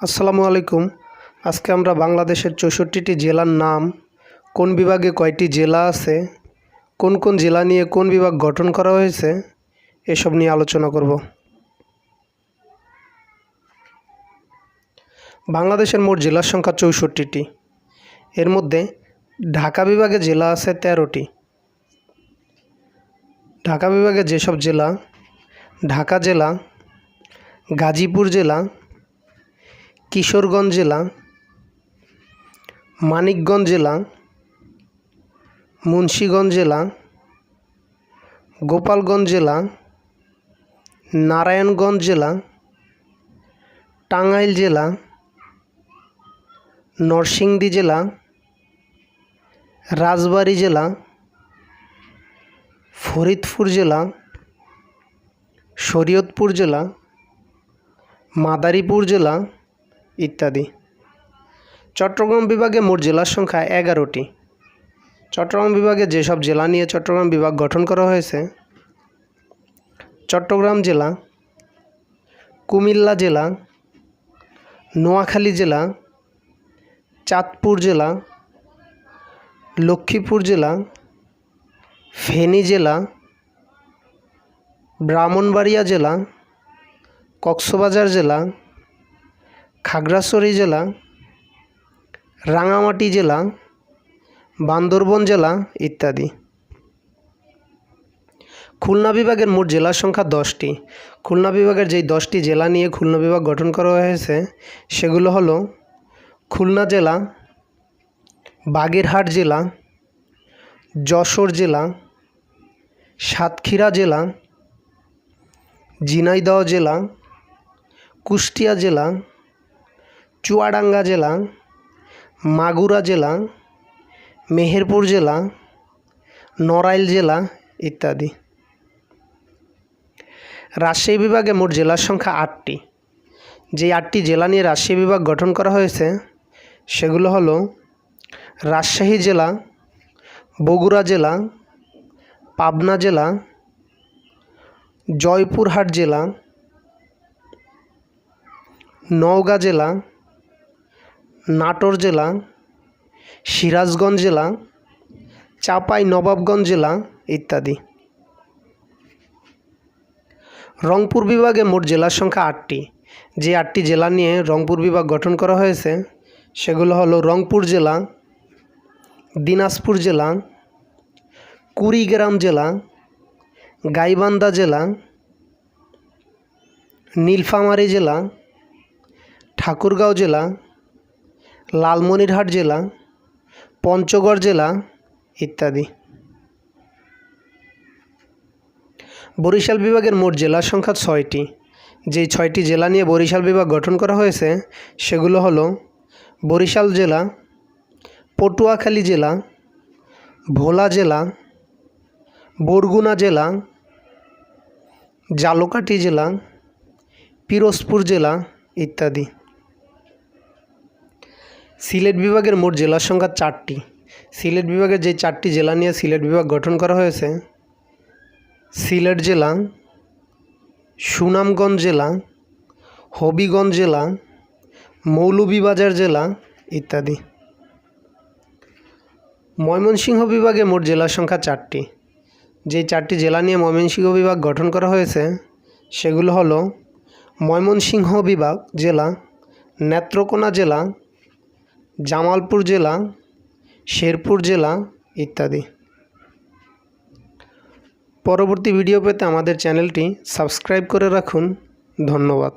আসসালামু আলাইকুম। আজকে আমরা বাংলাদেশের ৬৪টি জেলার নাম, কোন বিভাগে কয়টি জেলা আছে, কোন কোন জেলা নিয়ে কোন বিভাগ গঠন করা হয়েছে, এসব নিয়ে আলোচনা করব। বাংলাদেশের মোট জেলার সংখ্যা ৬৪টি। এর মধ্যে ঢাকা বিভাগে জেলা আছে ১৩টি। ঢাকা বিভাগে যেসব জেলা: ঢাকা জেলা, গাজীপুর জেলা, কিশোরগঞ্জ জেলা, মানিকগঞ্জ জেলা, মুন্সিগঞ্জ জেলা, গোপালগঞ্জ জেলা, নারায়ণগঞ্জ জেলা, টাঙ্গাইল জেলা, নরসিংদী জেলা, রাজবাড়ী জেলা, ফরিদপুর জেলা, শরীয়তপুর জেলা, মাদারীপুর জেলা ইত্যাদি। চট্টগ্রাম বিভাগে মোট জেলার সংখ্যা 11টি। চট্টগ্রাম বিভাগে যেসব জেলা নিয়ে চট্টগ্রাম বিভাগ গঠন করা হয়েছে: চট্টগ্রাম জেলা, কুমিল্লা জেলা, নোয়াখালী জেলা, চাঁদপুর জেলা, লক্ষ্মীপুর জেলা, ফেনী জেলা, ব্রাহ্মণবাড়িয়া জেলা, কক্সবাজার জেলা, খাগড়াছড়ি জেলা, রাঙামাটি জেলা, বান্দরবান জেলা ইত্যাদি। খুলনা বিভাগের মোট জেলার সংখ্যা 10টি। খুলনা বিভাগের যেই 10টি জেলা নিয়ে খুলনা বিভাগ গঠন করা হয়েছে সেগুলো হলো: খুলনা জেলা, বাগেরহাট জেলা, যশোর জেলা, সাতক্ষীরা জেলা, ঝিনাইদহ জেলা, কুষ্টিয়া জেলা, চুয়াডাঙ্গা জেলা, মাগুরা জেলা, মেহেরপুর জেলা, নড়াইল জেলা ইত্যাদি। রাজশাহী বিভাগে মোট জেলার সংখ্যা 8টি। যেই 8টি জেলা নিয়ে রাজশাহী বিভাগ গঠন করা হয়েছে সেগুলো হলো: রাজশাহী জেলা, বগুড়া জেলা, পাবনা জেলা, জয়পুরহাট জেলা, নওগাঁ জেলা, নাটোর জেলা, সিরাজগঞ্জ জেলা, চাঁপাইনবাবগঞ্জ জেলা ইত্যাদি। রংপুর বিভাগে মোট জেলার সংখ্যা 8টি। যে 8টি জেলা নিয়ে রংপুর বিভাগ গঠন করা হয়েছে সেগুলো হলো: রংপুর জেলা, দিনাজপুর জেলা, কুড়িগ্রাম জেলা, গাইবান্ধা জেলা, নীলফামারী জেলা, ঠাকুরগাঁও জেলা, লালমনিরহাট জেলা, পঞ্চগড় জেলা ইত্যাদি। বরিশাল বিভাগের মোট জেলার সংখ্যা 6টি। যেই 6টি জেলা নিয়ে বরিশাল বিভাগ গঠন করা হয়েছে সেগুলো হলো: বরিশাল জেলা, পটুয়াখালী জেলা, ভোলা জেলা, বরগুনা জেলা, ঝালকাঠি জেলা, পিরোজপুর জেলা ইত্যাদি। সিলেট বিভাগের মোট জেলার সংখ্যা 4টি। সিলেট বিভাগের যে 4টি জেলা নিয়ে সিলেট বিভাগ গঠন করা হয়েছে: সিলেট জেলা, সুনামগঞ্জ জেলা, হবিগঞ্জ জেলা, মৌলভীবাজার জেলা ইত্যাদি। ময়মনসিংহ বিভাগে মোট জেলার সংখ্যা 4টি। যেই 4টি জেলা নিয়ে ময়মনসিংহ বিভাগ গঠন করা হয়েছে সেগুলো হলো: ময়মনসিংহ বিভাগ জেলা, নেত্রকোনা জেলা, জামালপুর জেলা, শেরপুর জেলা ইত্যাদি। পরবর্তী ভিডিও পেতে আমাদের চ্যানেলটি সাবস্ক্রাইব করে রাখুন। ধন্যবাদ।